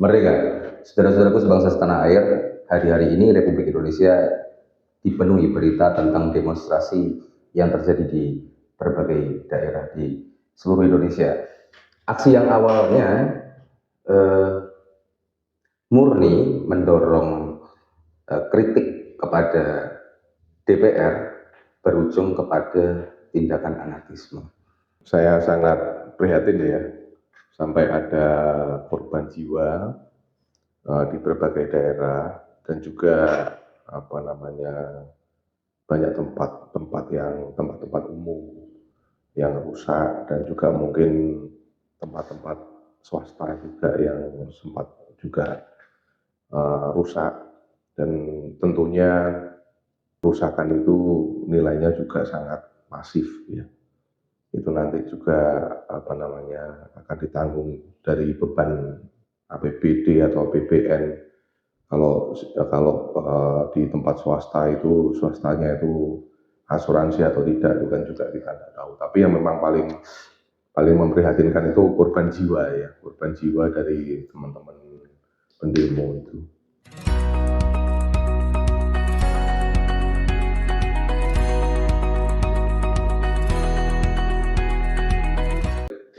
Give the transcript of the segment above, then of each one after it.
Merdeka. Saudara-saudaraku sebangsa setanah air, hari-hari ini Republik Indonesia dipenuhi berita tentang demonstrasi yang terjadi di berbagai daerah di seluruh Indonesia. Aksi yang awalnya murni mendorong kritik kepada DPR berujung kepada tindakan anarkisme. Saya sangat prihatin ya, sampai ada korban jiwa di berbagai daerah dan juga banyak tempat-tempat umum yang rusak dan juga mungkin tempat-tempat swasta juga yang sempat juga rusak, dan tentunya kerusakan itu nilainya juga sangat masif ya. Itu nanti juga akan ditanggung dari beban APBD atau APBN. Kalau di tempat swasta itu, swastanya itu asuransi atau tidak itu kan juga kita tidak tahu. Tapi yang memang paling memprihatinkan itu korban jiwa ya, korban jiwa dari teman-teman pendemo itu.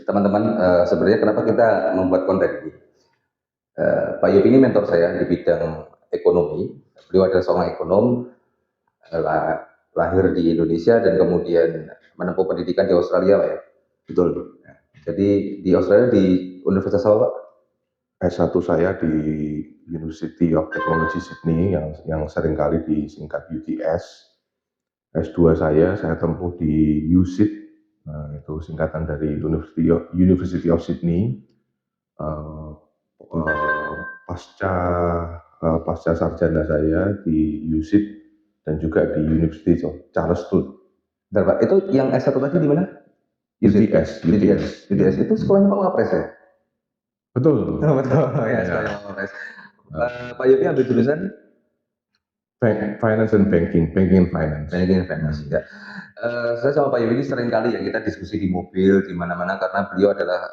Teman-teman, sebenarnya kenapa kita membuat konten ini? Pak Yopi ini mentor saya di bidang ekonomi. Beliau adalah seorang ekonom, lahir di Indonesia dan kemudian menempuh pendidikan di Australia, Pak ya. Betul. Jadi di Australia di Universitas apa, Pak? S1 saya di University of Technology Sydney yang seringkali disingkat UTS. S2 saya tempuh di USyd. Nah, itu singkatan dari University of Sydney. Pasca sarjana saya di USyd dan juga di University of Charleston. Bentar, Pak, itu yang S1 tadi di mana? UTS itu sekolahnya Pak Wapres ya? Betul. Betul ya, sekolahnya Pak Wapres. Pak Yopi ambil jurusan Finance and Banking and Finance. Ya. Saya sama Pak Yopi ini sering kali ya kita diskusi di mobil di mana-mana karena beliau adalah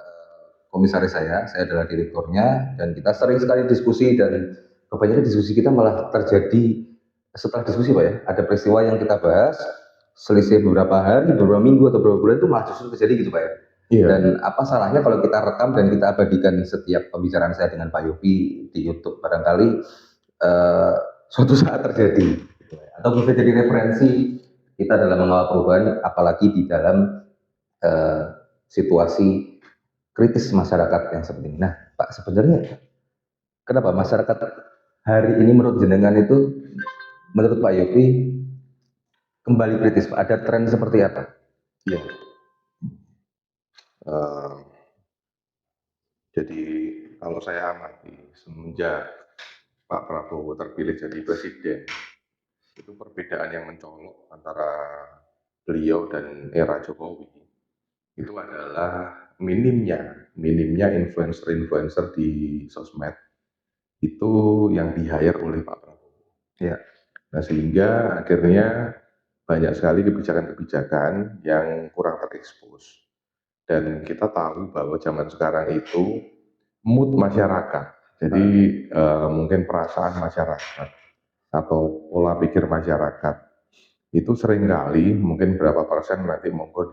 komisaris saya adalah direkturnya, dan kita sering sekali diskusi, dan kebanyakan diskusi kita malah terjadi setelah diskusi, Pak ya. Ada peristiwa yang kita bahas, selisih beberapa hari, beberapa minggu atau beberapa bulan itu malah justru terjadi gitu, Pak ya. Iya. Dan apa salahnya kalau kita rekam dan kita abadikan setiap pembicaraan saya dengan Pak Yopi di YouTube, barangkali suatu saat terjadi, atau bisa jadi referensi kita dalam mengawal perubahan, apalagi di dalam situasi kritis masyarakat yang seperti ini. Nah, Pak, sebenarnya kenapa masyarakat hari ini menurut jenengan itu, menurut Pak Yopi, kembali kritis, Pak? Ada tren seperti apa? Iya. Jadi kalau saya amati semenjak Pak Prabowo terpilih jadi presiden, itu perbedaan yang mencolok antara beliau dan era Jokowi itu adalah minimnya influencer di sosmed itu yang di-hire oleh Pak Prabowo. Ya. Nah, sehingga akhirnya banyak sekali kebijakan-kebijakan yang kurang terekspos. Dan kita tahu bahwa zaman sekarang itu mood masyarakat, jadi mungkin perasaan masyarakat atau pola pikir masyarakat itu seringkali, mungkin berapa persen nanti monggo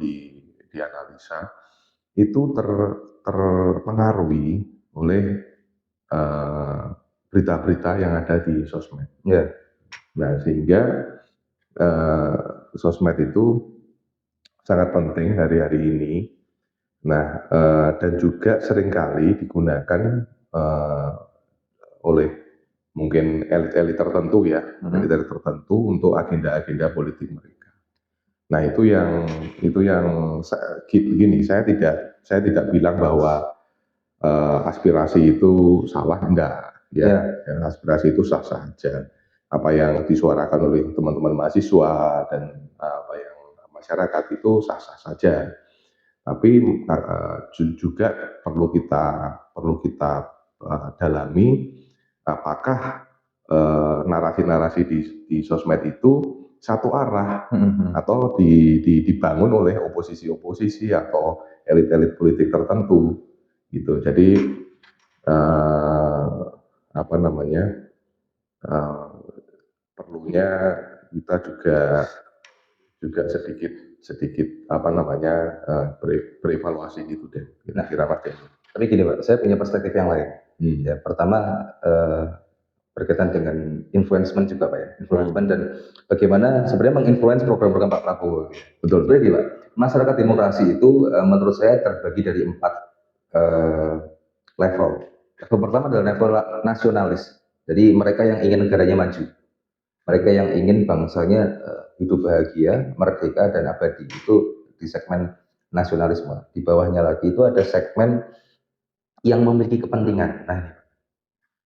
dianalisa, itu terpengaruhi oleh berita-berita yang ada di sosmed. Ya. Nah, sehingga sosmed itu sangat penting hari-hari ini. Nah, dan juga seringkali digunakan oleh mungkin elit-elit tertentu ya, elit tertentu untuk agenda-agenda politik mereka. Nah, itu yang begini, saya tidak bilang bahwa aspirasi itu salah, enggak ya. Aspirasi itu sah-sah saja. Apa yang disuarakan oleh teman-teman mahasiswa dan apa yang masyarakat itu sah-sah saja. Tapi juga perlu kita dalami apakah narasi-narasi di sosmed itu satu arah atau dibangun oleh oposisi atau elit-elit politik tertentu gitu. Jadi apa namanya, eee, perlunya kita juga sedikit sedikit apa namanya, berevaluasi gitu deh, kira-kira Mas Denny. Tapi gini Pak, saya punya perspektif yang lain. Ya, pertama berkaitan dengan influencement juga Pak ya, influencement dan bagaimana sebenarnya menginfluence program-program Pak Prabowo. Betul. Sebenarnya gini Pak, masyarakat demokrasi itu menurut saya terbagi dari 4 level. Level pertama adalah level nasionalis, jadi mereka yang ingin negaranya maju, mereka yang ingin bangsanya hidup bahagia, merdeka dan abadi, itu di segmen nasionalisme. Di bawahnya lagi itu ada segmen yang memiliki kepentingan. Nah,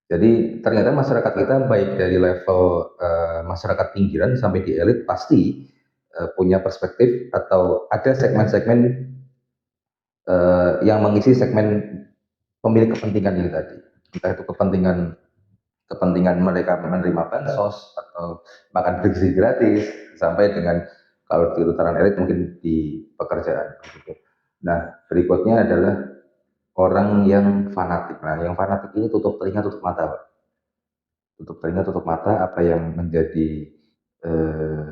jadi ternyata masyarakat kita baik dari level masyarakat pinggiran sampai di elit pasti punya perspektif atau ada segmen-segmen yang mengisi segmen pemilik kepentingan ini tadi. Entah itu kepentingan mereka menerima bansos atau makan bergizi gratis sampai dengan kalau di tataran elit mungkin di pekerjaan. Nah, berikutnya adalah orang yang fanatik. Nah, yang fanatik ini tutup telinga, tutup mata, Pak. Tutup telinga, tutup mata apa yang menjadi eh,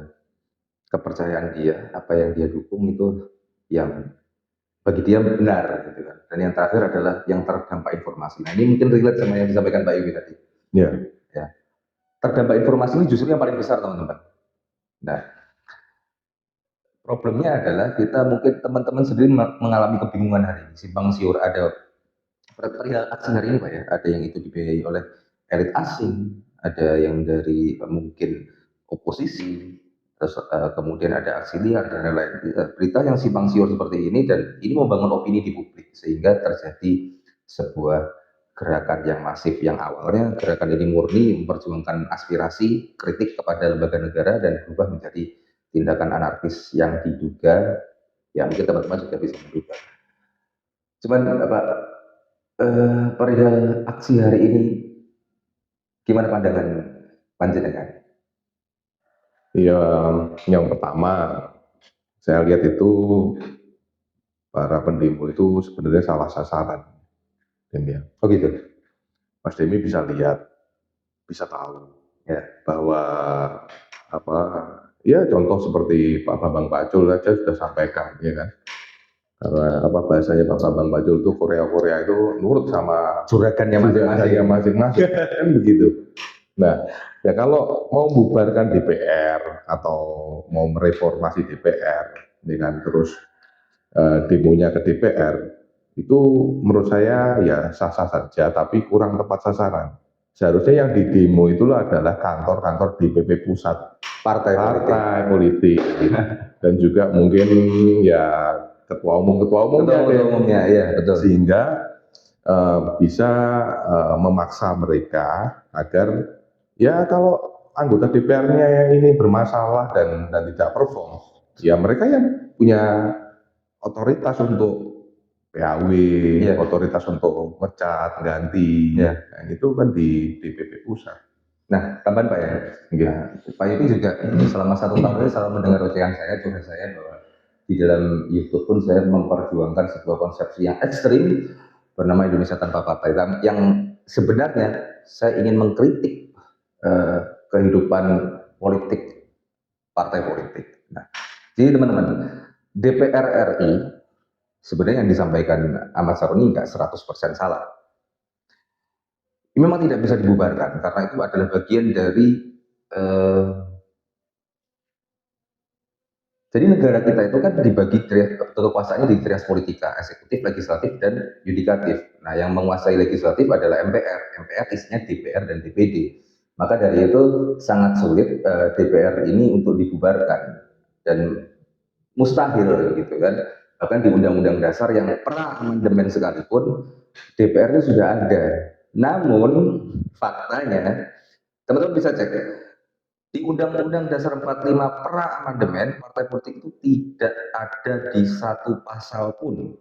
kepercayaan dia, apa yang dia dukung itu yang bagi dia benar, gitu kan. Dan yang terakhir adalah yang terdampak informasi. Nah, ini mungkin relate sama yang disampaikan Pak Yogi tadi. Ya. Ya, terdampak informasi ini justru yang paling besar, teman-teman. Nah, problemnya adalah kita mungkin teman-teman sendiri mengalami kebingungan hari ini, simpang siur. Ada perihal aksi hari ini Pak ya, ada yang itu dibiayai oleh elit asing, ada yang dari mungkin oposisi, terus kemudian ada aksi liar dan lain-lain. Berita yang simpang siur seperti ini dan ini membangun opini di publik sehingga terjadi sebuah gerakan yang masif yang awalnya gerakan ini murni memperjuangkan aspirasi kritik kepada lembaga negara dan berubah menjadi tindakan anarkis yang diduga, ya mungkin teman-teman juga bisa menduga. Cuman Pak, perihal aksi hari ini, gimana pandangan panjenengan? Ya, yang pertama saya lihat itu para pendemo itu sebenarnya salah sasaran, Dem ya. Oh gitu. Mas Demi bisa lihat, bisa tahu Ya. bahwa apa ya contoh seperti Pak Bambang Pacul saja sudah sampaikan ya kan. Karena apa bahasanya Pak Bambang Pacul itu Korea itu nurut sama Juragannya masing-masing kan begitu. Nah, ya kalau mau membubarkan DPR atau mau mereformasi DPR, ini kan terus demonya ke DPR, itu menurut saya ya sah-sah saja, tapi kurang tepat sasaran. Seharusnya yang di demo itu adalah kantor-kantor DPP pusat, partai politik, dan juga mungkin ya ketua umumnya, ya betul. Sehingga bisa memaksa mereka agar ya kalau anggota DPR-nya yang ini bermasalah dan tidak perform, ya mereka yang punya otoritas untuk PAW, otoritas untuk mecat, ganti, nah, itu kan di DPP pusat. Nah, tambahan Pak ya, nah, Pak Yogi juga selama 1 tahun ini selalu mendengar ocehan saya, curhat saya bahwa di dalam YouTube pun saya memperjuangkan sebuah konsepsi yang ekstrim bernama Indonesia Tanpa Partai, yang sebenarnya saya ingin mengkritik kehidupan politik partai politik. Nah, jadi teman-teman, DPR RI sebenarnya yang disampaikan Ahmad Saroni nggak 100% salah. Ini memang tidak bisa dibubarkan karena itu adalah bagian dari jadi negara kita itu kan dibagi kekuasaannya di trias politika, eksekutif, legislatif, dan yudikatif. Nah, yang menguasai legislatif adalah MPR. MPR isinya DPR dan DPD. Maka dari itu sangat sulit DPR ini untuk dibubarkan dan mustahil gitu kan. Bahkan di Undang-Undang Dasar yang pra amandemen sekalipun DPR itu sudah ada. Namun faktanya teman-teman bisa cek di Undang-Undang Dasar 45 pra amandemen partai politik itu tidak ada di satu pasal pun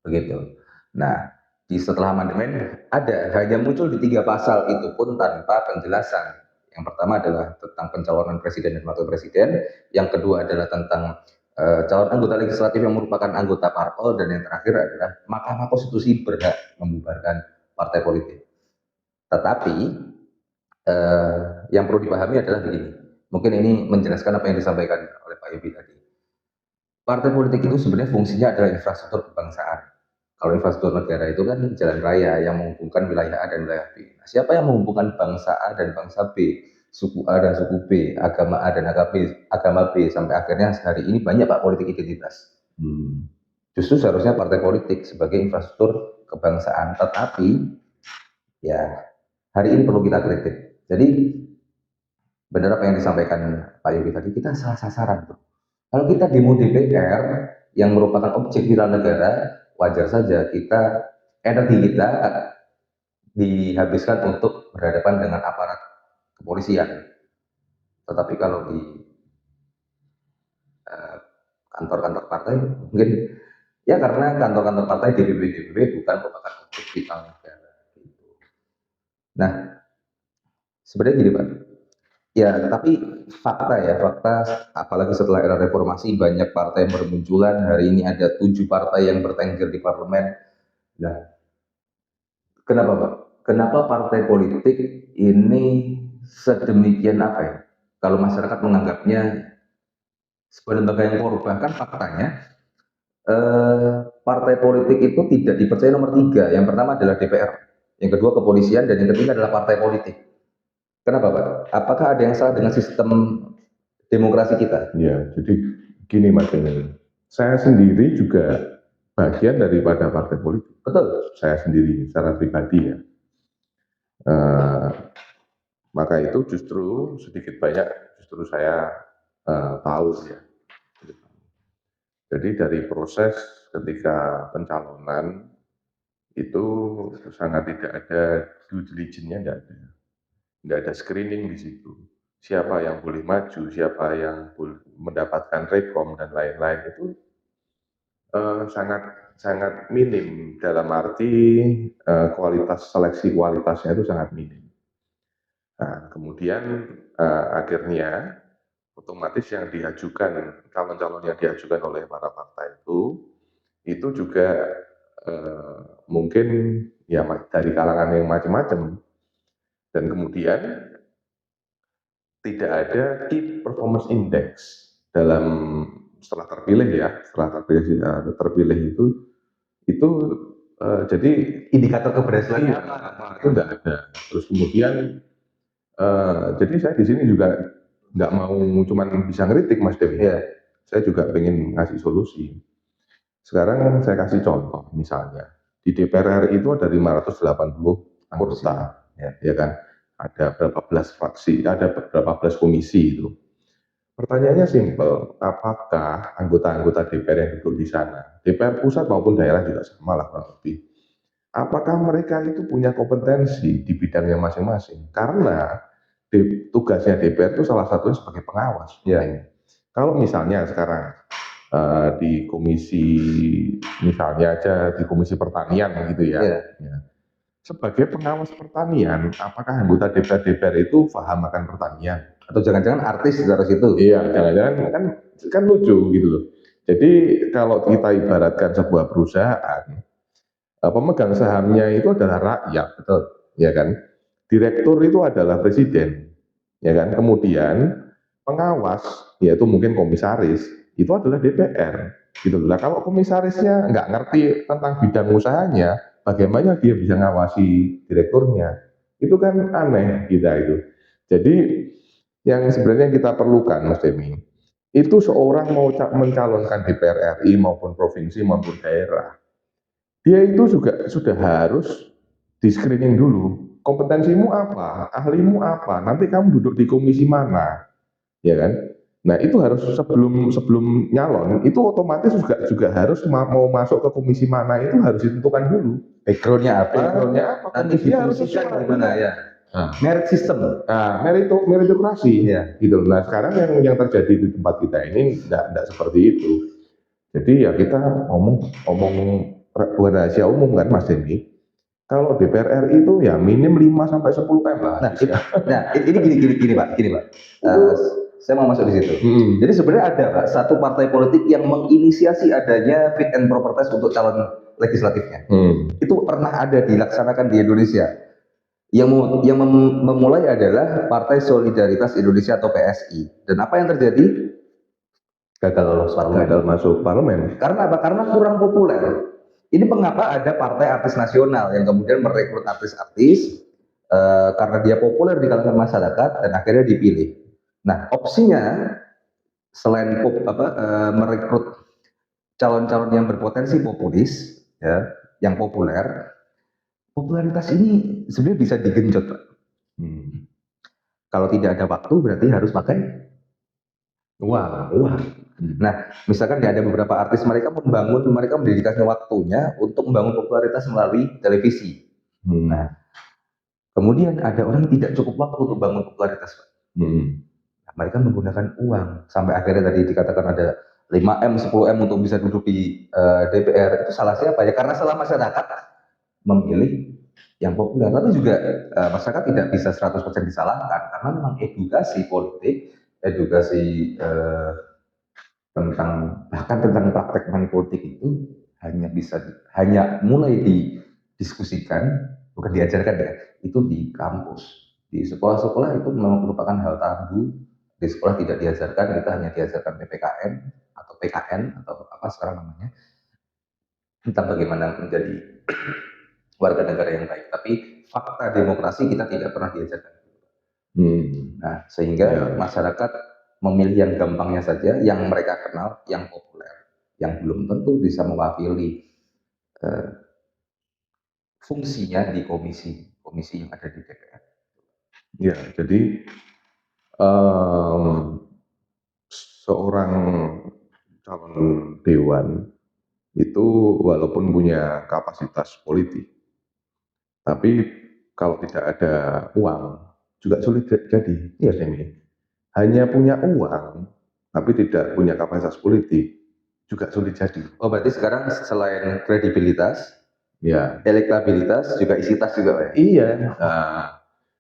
begitu. Nah, di setelah amandemen ada hanya muncul di 3 pasal itu pun tanpa penjelasan. Yang pertama adalah tentang pencalonan presiden dan wakil presiden, yang kedua adalah tentang calon anggota legislatif yang merupakan anggota parpol, dan yang terakhir adalah Mahkamah Konstitusi berhak membubarkan partai politik. Tetapi yang perlu dipahami adalah begini. Mungkin ini menjelaskan apa yang disampaikan oleh Pak Yobi tadi. Partai politik itu sebenarnya fungsinya adalah infrastruktur kebangsaan. Kalau infrastruktur negara itu kan jalan raya yang menghubungkan wilayah A dan wilayah B. Nah, siapa yang menghubungkan bangsa A dan bangsa B, suku A dan suku B, agama A dan agama B, sampai akhirnya hari ini banyak Pak politik identitas. Justru seharusnya partai politik sebagai infrastruktur kebangsaan, tetapi ya hari ini perlu kita kritik. Jadi benar apa yang disampaikan Pak Yogi tadi, kita salah sasaran, bro. Kalau kita demo DPR yang merupakan objek vital negara, wajar saja energi kita dihabiskan untuk berhadapan dengan aparat kepolisian. Tetapi kalau di kantor-kantor partai, mungkin ya karena kantor-kantor partai DPP bukan merupakan objek vital negara. Nah, sebenarnya gini Pak, ya tapi fakta apalagi setelah era reformasi banyak partai yang bermunculan. Hari ini ada 7 partai yang bertengger di parlemen. Nah, kenapa Pak? Kenapa partai politik ini sedemikian apa ya? Kalau masyarakat menganggapnya sebagai lembaga yang korup, bahkan faktanya partai politik itu tidak dipercaya nomor 3. Yang pertama adalah DPR, yang kedua kepolisian, dan yang ketiga adalah partai politik. Kenapa Pak? Apakah ada yang salah dengan sistem demokrasi kita? Ya, jadi gini Mas Emil, saya sendiri juga bagian daripada partai politik. Betul. Saya sendiri secara pribadi ya. Maka itu justru sedikit banyak justru saya tahu ya. Jadi dari proses ketika pencalonan itu sangat tidak ada due diligence-nya, tidak ada screening di situ. Siapa yang boleh maju, siapa yang boleh mendapatkan rekom dan lain-lain itu sangat minim, dalam arti kualitas seleksi kualitasnya itu sangat minim. Nah, kemudian akhirnya otomatis yang diajukan, calon-calon yang diajukan oleh para partai itu juga mungkin ya dari kalangan yang macam-macam, dan kemudian tidak ada key performance index dalam setelah terpilih itu jadi indikator keberhasilannya itu tidak ada. Terus kemudian jadi saya di sini juga nggak mau cuma bisa ngeritik Mas Dewi. Ya. Saya juga pengen ngasih solusi. Sekarang saya kasih contoh, misalnya di DPR RI itu ada 580 anggota, ya kan? Ada berapa belas fraksi, ada berapa belas komisi itu. Pertanyaannya simpel, apakah anggota-anggota DPR yang duduk di sana, DPR pusat maupun daerah juga sama lah kurang lebih, apakah mereka itu punya kompetensi di bidangnya masing-masing? Karena tugasnya DPR itu salah satunya sebagai pengawas. Ya. Kalau misalnya sekarang di komisi, misalnya aja di komisi pertanian gitu ya. Ya. Sebagai pengawas pertanian, apakah anggota DPR itu paham akan pertanian? Atau jangan-jangan artis dari situ? Iya, jangan-jangan kan lucu gitu loh. Jadi kalau kita ibaratkan sebuah perusahaan, pemegang sahamnya itu adalah rakyat, betul, ya kan? Direktur itu adalah presiden, ya kan? Kemudian pengawas, yaitu mungkin komisaris, itu adalah DPR, gitu loh. Nah, kalau komisarisnya nggak ngerti tentang bidang usahanya, bagaimana dia bisa ngawasi direkturnya? Itu kan aneh kita itu. Jadi yang sebenarnya kita perlukan, Mas Demi, itu seorang mau mencalonkan DPR RI maupun provinsi maupun daerah, dia itu juga sudah harus di screening dulu. Kompetensimu apa? Ahlimu apa? Nanti kamu duduk di komisi mana? Ya kan? Nah, itu harus sebelum nyalon, itu otomatis juga harus mau masuk ke komisi mana itu harus ditentukan dulu. Backgroundnya apa? Nanti dia harus gimana ya? Merit system. Nah, meritokrasi. Ya. Gitu. Nah, sekarang yang terjadi di tempat kita ini tidak seperti itu. Jadi ya kita ngomong bukan rahasia umum kan Mas Demi. Kalau DPR RI itu ya minim 5 sampai 10 PM lah. Nah, ini gini Pak. Saya mau masuk di situ. Jadi sebenarnya ada Pak, satu partai politik yang menginisiasi adanya fit and proper test untuk calon legislatifnya. Itu pernah ada dilaksanakan di Indonesia. Yang memulai adalah Partai Solidaritas Indonesia atau PSI. Dan apa yang terjadi? Gagal lolos parlemen. Gagal masuk parlemen. Karena apa? Karena kurang populer. Ini mengapa ada Partai Artis Nasional yang kemudian merekrut artis-artis karena dia populer di kalangan masyarakat dan akhirnya dipilih. Nah, opsinya selain merekrut calon-calon yang berpotensi populis, ya, yang populer, popularitas ini sebenarnya bisa digenjot, Pak. Kalau tidak ada waktu berarti harus pakai uang. Nah, misalkan ada beberapa artis mereka mendedikasikan waktunya untuk membangun popularitas melalui televisi. Nah, kemudian ada orang yang tidak cukup waktu untuk bangun popularitas, Pak. Nah, mereka menggunakan uang sampai akhirnya tadi dikatakan ada 5M, 10M untuk bisa duduk di DPR. Itu salah siapa ya? Karena salah masyarakat memilih yang populer. Tapi juga masyarakat tidak bisa 100% disalahkan karena memang edukasi politik, edukasi tentang praktek money politik itu hanya mulai didiskusikan, bukan diajarkan ya, itu di kampus. Di sekolah-sekolah itu memang merupakan hal tabu. Di sekolah tidak diajarkan, kita hanya diajarkan PPKN atau PKN atau apa sekarang namanya, tentang bagaimana menjadi warga negara yang baik. Tapi fakta demokrasi kita tidak pernah diajarkan. Nah, sehingga masyarakat memilih yang gampangnya saja, yang mereka kenal, yang populer, yang belum tentu bisa mewakili fungsinya di komisi yang ada di DPR. Ya, jadi seorang calon dewan itu walaupun punya kapasitas politik, tapi kalau tidak ada uang juga sulit jadi. Iya, hanya punya uang tapi tidak punya kapasitas politik juga sulit jadi. Oh, berarti sekarang selain kredibilitas, ya, elektabilitas juga isi tas juga, Pak. Iya.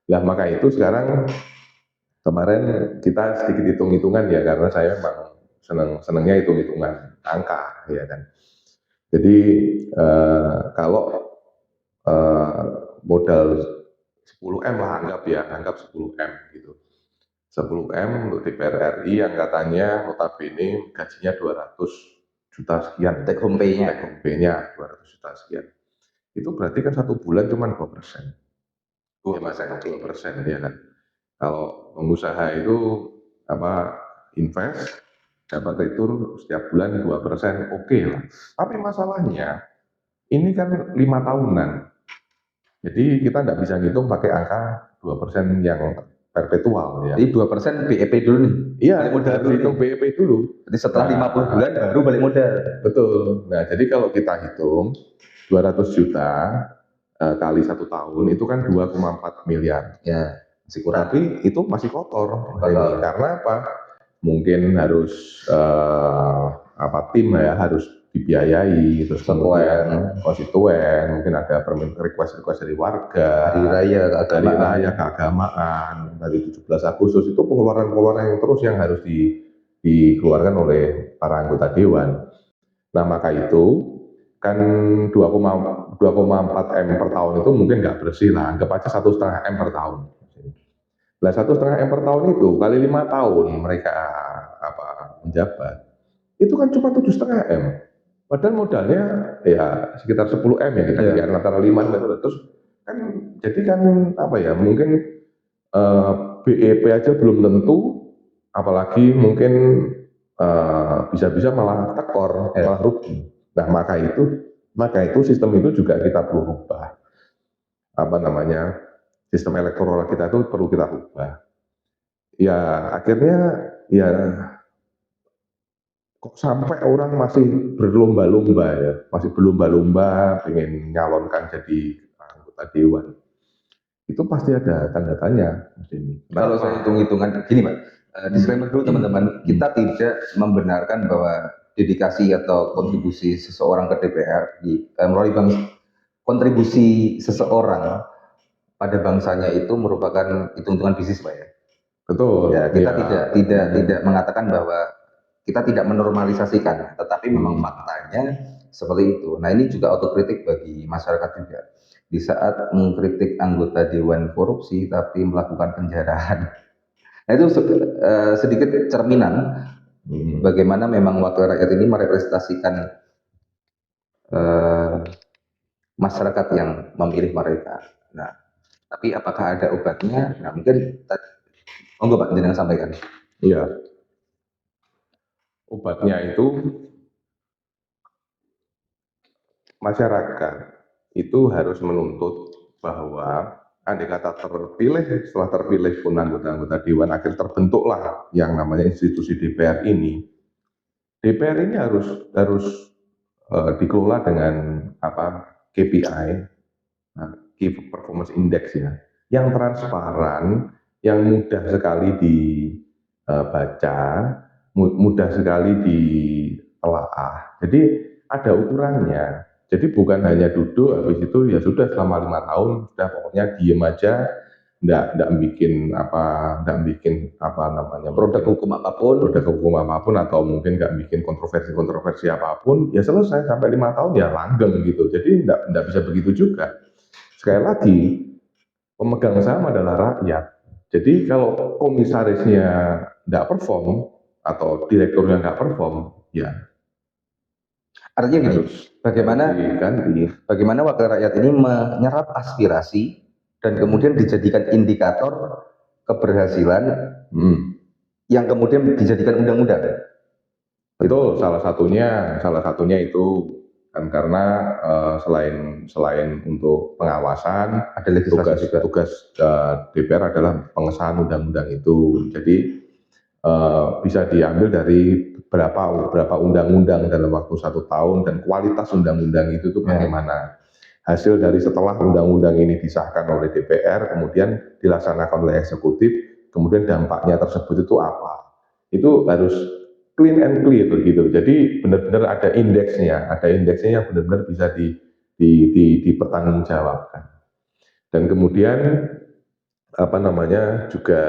Nah, maka itu sekarang kemarin kita sedikit hitung-hitungan ya, karena saya memang senangnya hitung-hitungan angka ya kan. Jadi kalau modal 10M lah, anggap 10M gitu. 10M untuk DPR RI yang katanya notabene gajinya 200 juta sekian. Take home pay-nya 200 juta sekian. Itu berarti kan 1 bulan cuma 2%. 2% ya kan. Kalau pengusaha itu invest dapat return setiap bulan 2%, oke lah. Tapi masalahnya ini kan 5 tahunan. Jadi kita nggak bisa ngitung pakai angka 2% yang perpetual ya. Jadi 2% BEP dulu nih. Iya, modal hitung BEP dulu. Jadi setelah 50 bulan baru balik modal. Betul. Nah, jadi kalau kita hitung 200 juta kali 1 tahun itu kan 2,4 miliar. Ya, masih kurang. Tapi itu masih kotor. Karena apa? Mungkin harus tim ya, harus dibiayai, terus kemudian konstituen, mungkin ada request dari warga, hari raya keagamaan, dari 17 Agustus itu pengeluaran yang terus yang harus dikeluarkan oleh para anggota dewan. Nah, maka itu kan 2,4 M per tahun itu mungkin nggak bersih lah, anggap aja 1,5 M per tahun. Nah, 1,5 M per tahun itu kali 5 tahun mereka menjabat, itu kan cuma 7,5 M. Padahal modalnya ya sekitar 10 M ya kita lihat antara 5 terus kan jadi kan mungkin BEP aja belum tentu, apalagi mungkin bisa-bisa malah tekor, malah rugi. Nah, maka itu sistem itu juga kita perlu rubah. Sistem elektoral kita itu perlu kita rubah. Ya akhirnya ya kok sampai orang masih berlomba-lomba pengen nyalonkan jadi anggota dewan. Itu pasti ada tanda tanya. Kalau saya hitung-hitungan gini, Pak. Disclaimer dulu teman-teman, kita tidak membenarkan bahwa dedikasi atau kontribusi seseorang ke DPR melalui kontribusi seseorang pada bangsanya itu merupakan hitung-hitungan bisnis, Pak ya. Betul. Ya, kita tidak mengatakan bahwa kita tidak menormalisasikan, tetapi memang faktanya seperti itu. Nah, ini juga otokritik bagi masyarakat juga. di saat mengkritik anggota dewan korupsi tapi melakukan penjarahan. Nah itu sedikit cerminan bagaimana memang wakil rakyat ini merepresentasikan eh, masyarakat yang memilih mereka. Nah, tapi apakah ada obatnya? Nah, mungkin monggo Pak jenengan sampaikan. Iya, obatnya itu masyarakat itu harus menuntut bahwa andai kata setelah terpilih pun anggota-anggota dewan akhir terbentuklah yang namanya institusi DPR ini. DPR ini harus dikelola dengan KPI, Key Performance Index ya, yang transparan, yang mudah sekali dibaca, mudah sekali ditelaah. Jadi ada ukurannya. Jadi bukan hanya duduk habis itu ya sudah selama 5 tahun sudah pokoknya diem aja, enggak bikin Produk hukum apapun atau mungkin nggak bikin kontroversi apapun, ya selesai sampai 5 tahun ya langgeng gitu. Jadi enggak bisa begitu juga. Sekali lagi, pemegang saham adalah rakyat. Jadi kalau komisarisnya nggak perform atau direkturnya nggak perform, ya artinya gini, harus bagaimana wakil rakyat ini menyerap aspirasi dan kemudian dijadikan indikator keberhasilan yang kemudian dijadikan undang-undang. Betul, salah satunya itu kan karena selain untuk pengawasan, Ada legislasi juga. tugas DPR adalah pengesahan undang-undang itu. Jadi bisa diambil dari berapa undang-undang dalam waktu 1 tahun dan kualitas undang-undang itu tuh bagaimana. Hasil dari setelah undang-undang ini disahkan oleh DPR, kemudian dilaksanakan oleh eksekutif, kemudian dampaknya tersebut itu apa? Itu harus clean and clear gitu. Jadi benar-benar ada indeksnya yang benar-benar bisa dipertanggungjawabkan. Dan kemudian juga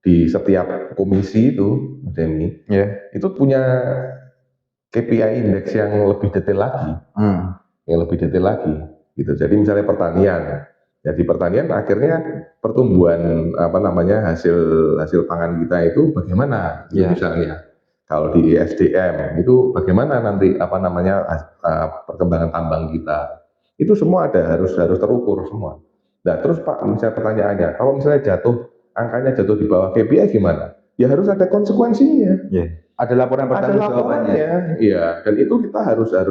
di setiap komisi itu, Demi, itu punya KPI indeks yang lebih detail lagi, gitu. Jadi misalnya pertanian, ya di pertanian akhirnya pertumbuhan hasil pangan kita itu bagaimana, misalnya. Kalau di SDM itu bagaimana nanti perkembangan tambang kita, itu semua harus terukur semua. Nah terus Pak, misalnya pertanyaannya, kalau misalnya angkanya jatuh di bawah KPI gimana? Ya harus ada konsekuensinya. Ada laporan pertanggungjawabannya. Iya, dan itu kita harus ada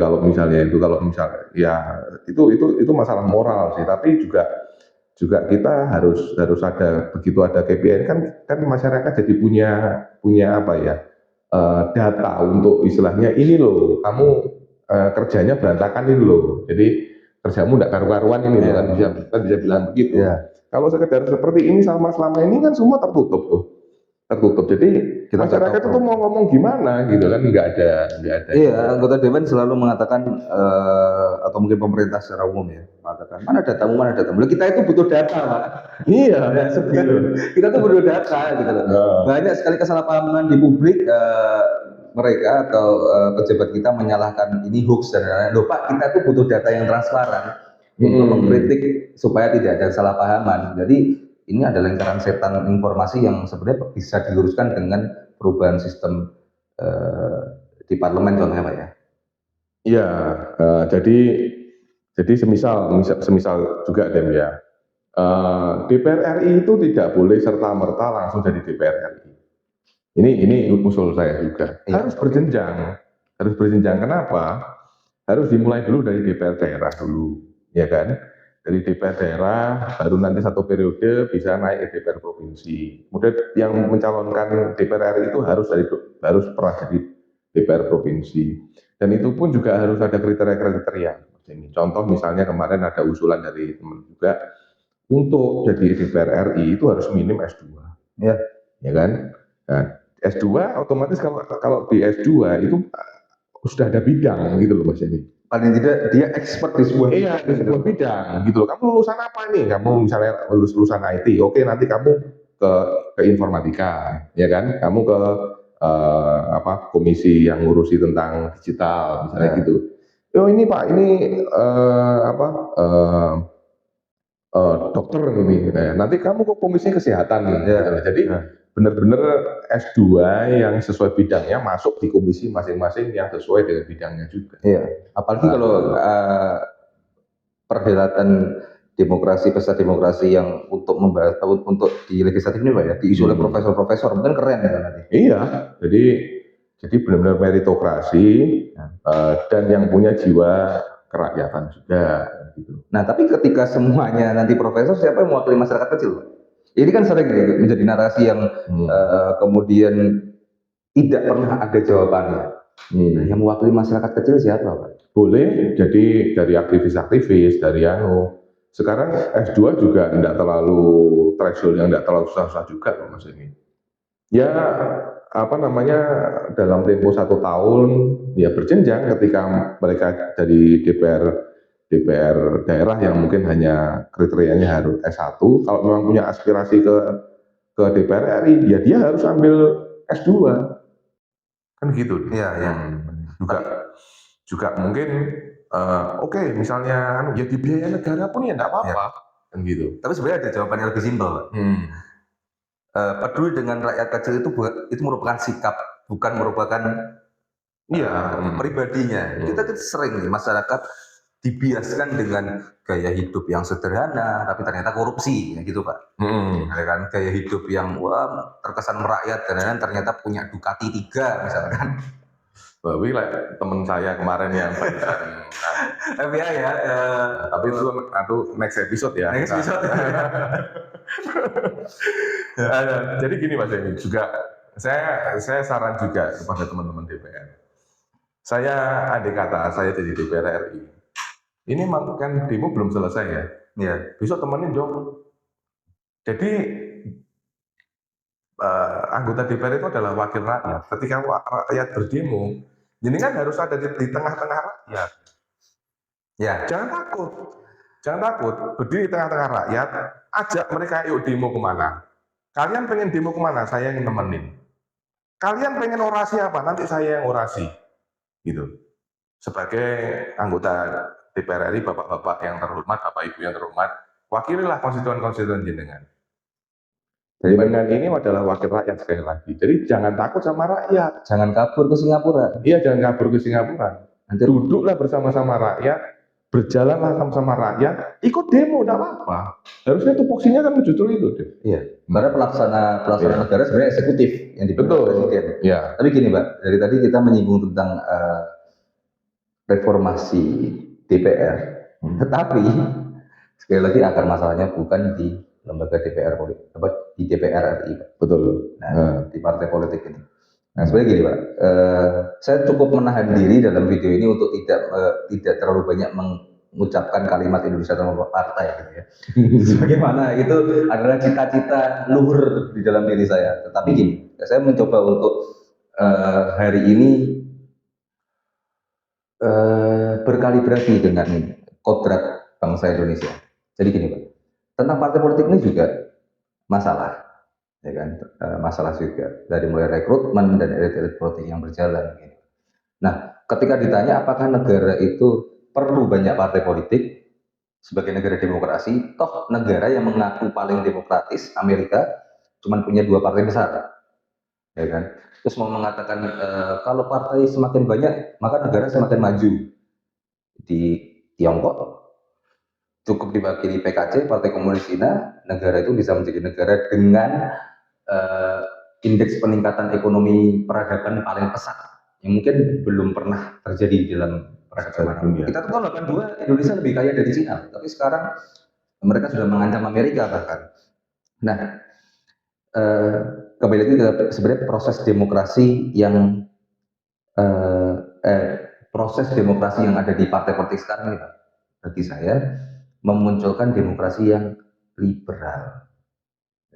kalau misalnya ya itu masalah moral sih, tapi juga kita harus ada, begitu ada KPI kan masyarakat jadi punya data untuk istilahnya ini loh, kamu kerjanya berantakan ini loh, jadi kerjamu enggak karu-karuan ini loh, kan bisa bilang begitu. Kalau sekedar seperti ini selama ini kan semua tertutup. Jadi masyarakat itu mau ngomong gimana gitu kan, nggak ada. Iya, anggota dewan selalu mengatakan atau mungkin pemerintah secara umum ya mengatakan mana datamu. Kita itu butuh data, Pak. Iya, kita tuh butuh data gitu loh. Banyak sekali kesalahpahaman di publik, mereka atau pejabat kita menyalahkan ini hoax dan lain-lain. Loh Pak, kita tuh butuh data yang transparan untuk mengkritik supaya tidak ada kesalahpahaman. Jadi ini adalah lingkaran setan informasi yang sebenarnya bisa diluruskan dengan perubahan sistem di parlemen contohnya Pak ya. Iya, jadi semisal juga Dem ya, DPR RI itu tidak boleh serta-merta langsung jadi DPR RI. Ini usul saya juga. Harus berjenjang. Kenapa? Harus dimulai dulu dari DPR daerah dulu, ya kan? Dari DPR daerah, baru nanti 1 periode bisa naik ke DPR provinsi. Kemudian yang mencalonkan DPR RI itu harus pernah jadi DPR provinsi. Dan itu pun juga harus ada kriteria. Contoh misalnya kemarin ada usulan dari teman juga, untuk jadi DPR RI itu harus minim S2. Ya kan? Nah, S2 otomatis kalau di S2 itu sudah ada bidang gitu loh Mas ini. Paling tidak dia expert di sebuah bidang gitu loh. Kamu lulusan apa nih? Kamu misalnya lulusan IT, oke nanti kamu ke informatika, ya kan? Kamu ke komisi yang ngurusi tentang digital misalnya Ya. gitu. Oh ini Pak, ini dokter ini. Nah, nanti kamu ke komisi kesehatan gitu. Ya. Jadi Ya. benar-benar S2 yang sesuai bidangnya masuk di komisi masing-masing yang sesuai dengan bidangnya juga. Iya. Apalagi kalau perhelatan demokrasi, pesta demokrasi yang untuk membahas untuk di legislatif ini Pak ya, diisi oleh profesor-profesor, mungkin keren ya nanti. Iya, jadi benar-benar meritokrasi dan yang punya jiwa kerakyatan juga gitu. Nah, tapi ketika semuanya nanti profesor, siapa yang mewakili masyarakat kecil, Pak? Ini kan sering ya, menjadi narasi yang kemudian tidak pernah ada jawabannya. Nah, yang mewakili masyarakat kecil siapa, Pak? Boleh jadi dari aktivis-aktivis, dari sekarang S2 juga tidak terlalu threshold yang tidak terlalu susah-susah juga loh Mas ini. Ya dalam tempo 1 tahun ya berjenjang ketika mereka dari DPR daerah yang mungkin hanya kriterianya harus S1, kalau memang punya aspirasi ke DPR RI ya dia harus ambil S2 kan gitu. Iya, ya. Juga mungkin oke, misalnya ya dibiayai negara pun ya enggak apa-apa kan gitu. Tapi sebenarnya ada jawaban yang lebih simpel, Pak. Peduli dengan rakyat kecil itu merupakan sikap, bukan merupakan pribadinya. Kita kan sering nih masyarakat dibiaskan dengan gaya hidup yang sederhana, tapi ternyata korupsi, ya gitu Pak. Ada kan gaya hidup yang terkesan merakyat dan ternyata punya Ducati 3 misalkan. Bawi teman saya kemarin yang FBI ya. Tapi itu next episode ya. Next episode. Jadi gini Mas Emi, juga saya saran juga kepada teman-teman DPR. Saya andai kata saya jadi DPR RI, ini kan demo belum selesai ya. Iya. Besok temenin dong. Jadi anggota DPR itu adalah wakil rakyat. Ketika rakyat berdemo, ini kan harus ada di tengah-tengah rakyat. Ya. Jangan takut. Berdiri di tengah-tengah rakyat, ajak mereka yuk demo kemana. Kalian pengen demo kemana? Saya yang nemenin. Kalian pengen orasi apa? Nanti saya yang orasi. Gitu. Sebagai anggota DPR RI, bapak-bapak yang terhormat, bapak ibu yang terhormat, wakililah konstituen-konstituen jenengan. Jenengan ini adalah wakil rakyat sekali lagi. Jadi jangan takut sama rakyat. Jangan kabur ke Singapura. Iya, jangan kabur ke Singapura. Nanti duduklah bersama-sama rakyat, berjalanlah sama-sama rakyat, ikut demo, tidak apa-apa. Harusnya tupoksinya kan justru itu. Iya. Karena pelaksana negara sebenarnya eksekutif yang dibentuk presiden. Iya. Tapi gini Pak, dari tadi kita menyinggung tentang reformasi DPR, tetapi sekali lagi akar masalahnya bukan di lembaga DPR di DPR RI, Pak. Betul. Nah, di partai politik ini. Nah, sebenarnya gini Pak, saya cukup menahan diri dalam video ini untuk tidak terlalu banyak mengucapkan kalimat Indonesia tanpa partai, gitu ya. Sebagaimana itu adalah cita-cita luhur di dalam diri saya. Tetapi gini, saya mencoba untuk hari ini berkalibrasi dengan kodrat bangsa Indonesia. Jadi gini Pak, tentang partai politik ini juga masalah, ya kan? Masalah juga dari mulai rekrutmen dan elit-elit politik yang berjalan. Gitu. Nah, ketika ditanya apakah negara itu perlu banyak partai politik sebagai negara demokrasi, toh negara yang mengaku paling demokratis, Amerika, cuma punya 2 partai besar, ya kan? Terus mau mengatakan kalau partai semakin banyak maka negara semakin maju. Di Tiongkok cukup diwakili PKC, Partai Komunis Cina, negara itu bisa menjadi negara dengan indeks peningkatan ekonomi peradaban paling pesat yang mungkin belum pernah terjadi di dalam peradaban dunia. Kita tahu 82 Indonesia lebih kaya dari Cina, tapi sekarang mereka sudah mengancam Amerika bahkan. Nah, kembali lagi ke sebenarnya proses demokrasi yang ada di partai politik sekarang ini Pak, bagi saya memunculkan demokrasi yang liberal.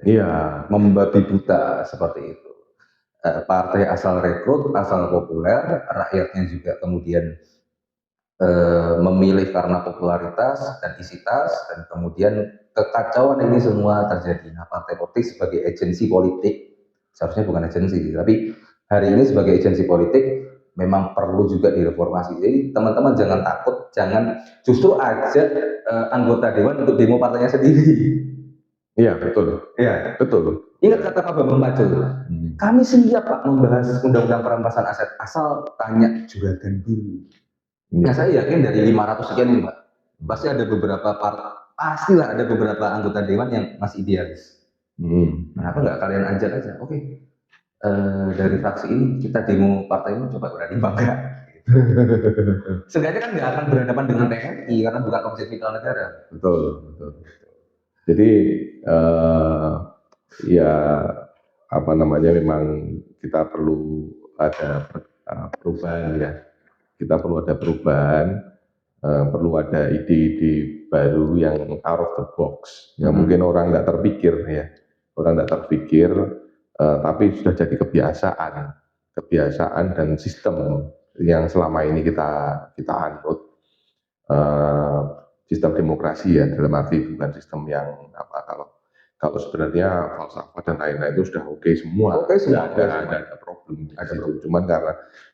Iya, membabi buta seperti itu. Partai asal rekrut, asal populer, rakyatnya juga kemudian memilih karena popularitas dan isitas, dan kemudian kekacauan ini semua terjadi. Nah, partai politik sebagai agensi politik, seharusnya bukan agensi, tapi hari ini sebagai agensi politik memang perlu juga direformasi. Jadi teman-teman jangan takut, jangan justru ajak anggota dewan untuk demo partainya sendiri. Iya, betul. Ya, Betul. ingat kata Pak Bambang Pacul, kami siap Pak membahas undang-undang perampasan aset asal tanya juragan dulu. Nah, saya yakin dari 500 sekian ini Pak, pasti ada beberapa pastilah ada beberapa anggota dewan yang masih idealis. Kenapa nggak kalian ajak aja? Oke, dari fraksi ini kita demo partaimu coba berani bangga. Seenggaknya kan nggak akan berhadapan dengan TNI karena bukan objek vital negara. Betul, betul. Jadi ya apa namanya memang kita perlu ada perubahan ya. Kita perlu ada perubahan, perlu ada ide-ide baru yang out of the box. Yang mungkin orang nggak terpikir ya, orang nggak terpikir, tapi sudah jadi kebiasaan dan sistem yang selama ini kita anut. Sistem demokrasi ya, dalam arti bukan sistem yang apa kalau sebenarnya falsafah dan lain-lain itu sudah oke semua. Oke, semua. Ada problem. Cuman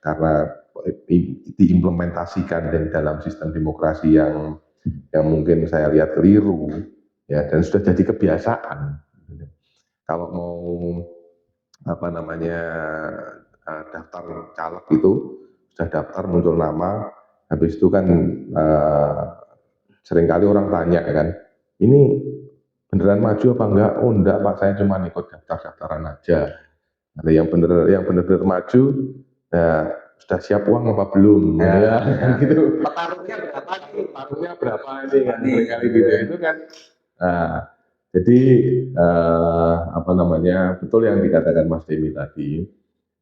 karena diimplementasikan dan dalam sistem demokrasi yang mungkin saya lihat keliru ya, dan sudah jadi kebiasaan. Kalau mau apa namanya daftar caleg itu sudah daftar muncul nama, habis itu kan seringkali orang tanya kan, ini beneran maju apa enggak? Oh enggak Pak, saya cuma ikut daftar-daftaran aja. Ada yang bener-bener maju, nah sudah siap uang apa belum? Ya, kan gitu. Taruhnya berapa nih? Taruhnya berapa ini kan? Seringkali gitu itu kan. Nah, jadi apa namanya, betul yang dikatakan Mas Demi tadi.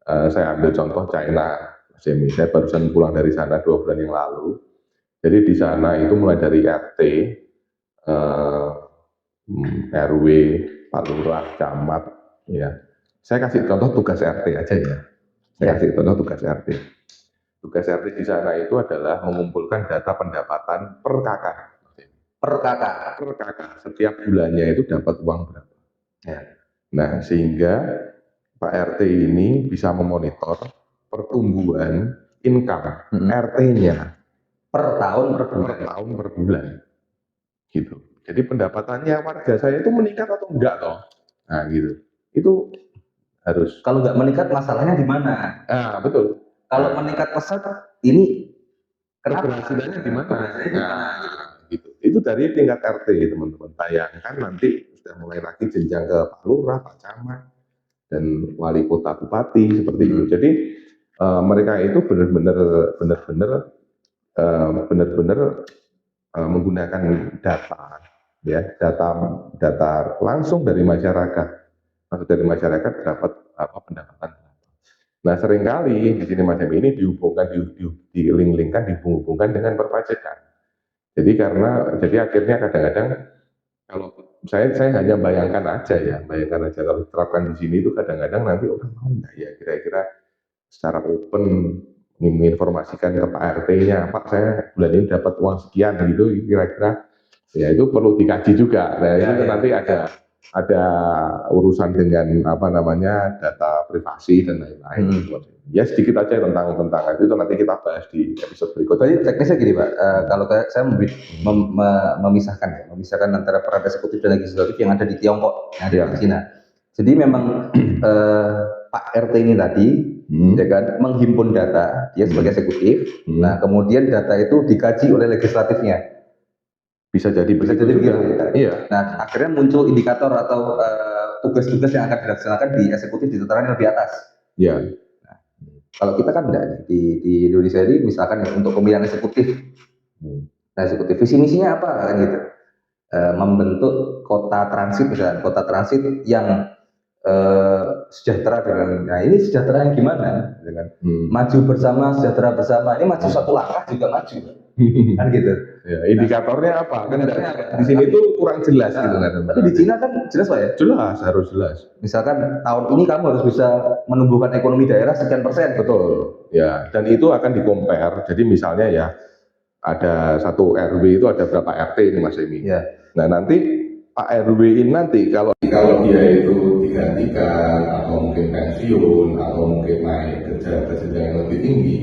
Saya ambil contoh China, Mas Demi. Saya barusan pulang dari sana 2 bulan yang lalu. Jadi di sana itu mulai dari RT, RW, Pak Lurah, Camat, ya. Saya kasih contoh tugas RT aja ya. Saya kasih contoh tugas RT. Tugas RT di sana itu adalah mengumpulkan data pendapatan per kakak. Per kakak. Per kakak. Setiap bulannya itu dapat uang berapa. Ya. Nah, sehingga Pak RT ini bisa memonitor pertumbuhan income RT-nya per tahun per bulan gitu. Jadi pendapatannya warga saya itu meningkat atau enggak toh? Nah gitu. Itu harus. Kalau nggak meningkat masalahnya di mana? Betul. Kalau meningkat pesat ini kenapa? Keberhasilannya di mana? Gitu. Itu dari tingkat RT teman-teman. Bayangkan nanti sudah mulai lagi jenjang ke Pak Lurah, Pak Camat, dan wali kota bupati seperti itu. Jadi mereka itu benar-benar menggunakan data ya, data langsung dari masyarakat. Maksud dari masyarakat dapat pendapatan. Nah, seringkali di sini macam ini dihubungkan dengan perpajakan. Jadi akhirnya kadang-kadang kalau saya hanya bayangkan aja kalau diterapkan di sini itu kadang-kadang nanti orang mau nggak ya kira-kira secara open menginformasikan ke Pak RT-nya, Pak saya bulan ini dapat uang sekian gitu, kira-kira ya itu perlu dikaji juga. Nah itu nanti ada urusan dengan apa namanya data privasi dan lain-lain. Ya sedikit aja tentang itu nanti kita bahas di episode berikutnya. Jadi teknisnya gini Pak, kalau saya memisahkan antara peran eksekutif dan legislatif yang ada di Tiongkok, yang ada di Cina. Jadi memang Pak RT ini tadi ya kan menghimpun data dia sebagai eksekutif. Nah kemudian data itu dikaji oleh legislatifnya. Bisa jadi begitu. Ya. Iya. Nah akhirnya muncul indikator atau tugas-tugas yang akan dilaksanakan di eksekutif di tataran yang lebih atas. Iya. Nah, kalau kita kan enggak di Indonesia ini misalkan untuk pemilihan eksekutif. Nah eksekutif visi misinya apa kan gitu. Membentuk kota transit misalnya, kota transit yang sejahtera dengan, nah ini sejahtera yang gimana dengan maju bersama, sejahtera bersama, ini maju satu langkah juga maju kan gitu ya, indikatornya apa kan di sini tuh kurang jelas gitu kan. Tapi di Cina kan jelas Pak ya, jelas, harus jelas. Misalkan tahun ini kamu harus bisa menumbuhkan ekonomi daerah sekian persen. Betul ya, dan itu akan di-compare. Jadi misalnya ya ada satu RW itu ada berapa RT ini Mas Emi ya. Nah nanti Pak RW ini nanti kalau dia itu digantikan atau mungkin pensiun atau mungkin naik ke jenjang yang lebih tinggi,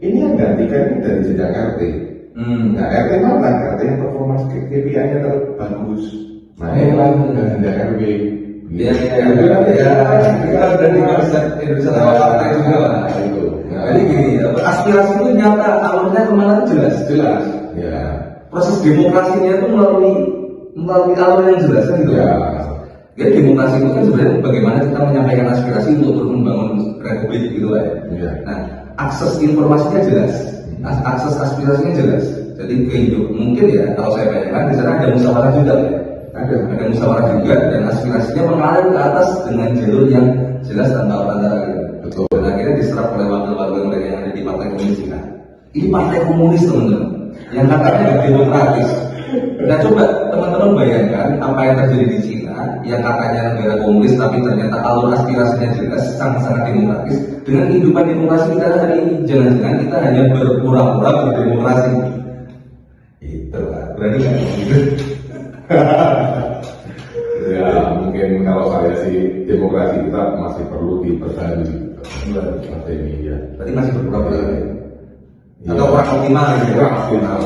ini yang gantikan ini dari jenjang RT. Nah, RT mana? RT yang performa KPI-nya terbagus. Nah, ini lah jenjang RW. Iya, kita ada di konsep Indonesia Tanpa Partai juga lah. Itu. Nah, Jadi gini, aspirasi itu nyata, alurnya kemana itu jelas. Ya. Proses demokrasinya itu melalui alur yang jelas kan gitu. Ya. Jadi demokrasi itu kan sebenarnya bagaimana kita menyampaikan aspirasi untuk terus membangun republik gitu lah. Ya. Nah, akses informasinya jelas, akses aspirasinya jelas. Jadi kehidupan mungkin ya kalau saya bayangkan di sana ada musyawarah juga ya. Ada musyawarah juga dan aspirasinya mengalir ke atas dengan jalur yang jelas tanpa antara gitu. Betul. Dan akhirnya diserap oleh wakil-wakil mereka yang ada di partai komunis kita. Ini partai komunis teman-teman, yang katanya demokratis. Nah coba teman-teman bayangkan apa yang terjadi di Cina, yang katanya negara komunis tapi ternyata alur aspirasinya jelas, sangat-sangat demokratis. Dengan kehidupan demokrasi kita hari ini, jangan-jangan kita hanya berpura-pura berdemokrasi. Itulah, berani kan? Gitu. Ya mungkin kalau saya sih demokrasi kita masih perlu diperbarui seperti ini ya. Berarti masih berpura-pura ya? Ya. Atau kurang optimal gitu. Kurang optimal.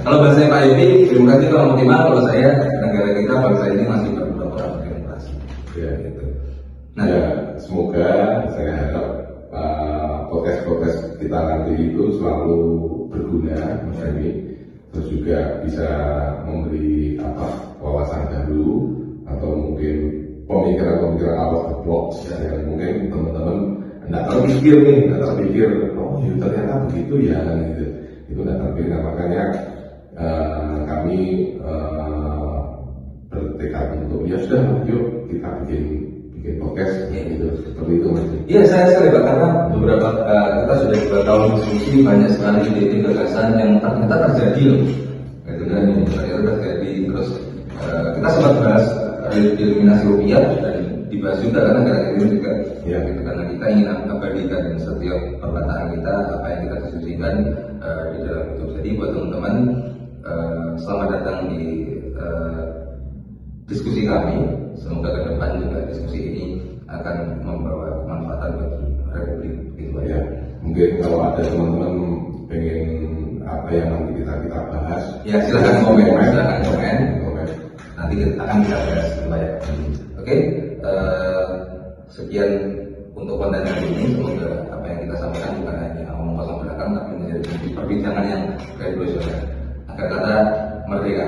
Kalau bahasa Pak Yopi, demokrasi kurang optimal. Kalau saya, negara kita, bangsa ini masih berpura-pura demokrasi. Ya gitu. Nah, Ya semoga saya harap podcast-podcast kita nanti itu selalu berguna Mas Emi, terus juga bisa memberi wawasan baru atau mungkin pemikiran-pemikiran out of the box yang mungkin teman-teman tidak terpikir oh ya ternyata begitu ya gitu. Itu tidak terpikir. Makanya kami bertekad untuk ya sudah yuk kita bikin podcast gitu seperti itu Mas. iya saya sekali Pak, karena beberapa kita sudah 2 tahun diskusi, banyak sekali ide gagasan yang ternyata terjadi loh. Gitu kan, ini ternyata terjadi. Terus kita sempat bahas eliminasi rupiah dan dibahas juga karena negara ini juga ya gitu, karena kita ingin abadikan setiap perkataan kita, apa yang kita diskusikan di dalam itu. Jadi buat teman-teman selamat datang di diskusi kami. Semoga ke depan juga diskusi ini akan membawa kemanfaatan bagi Republik gitu ya. Mungkin kalau ada teman-teman pengen apa yang nanti kita bahas ya silakan komen. Nanti kita akan kita bahas banyak. Oke, sekian untuk konten hari ini. Semoga apa yang kita sampaikan bukan hanya omong kosong belakang, tapi menjadi perbincangan yang revolusioner. Akhir kata, merdeka.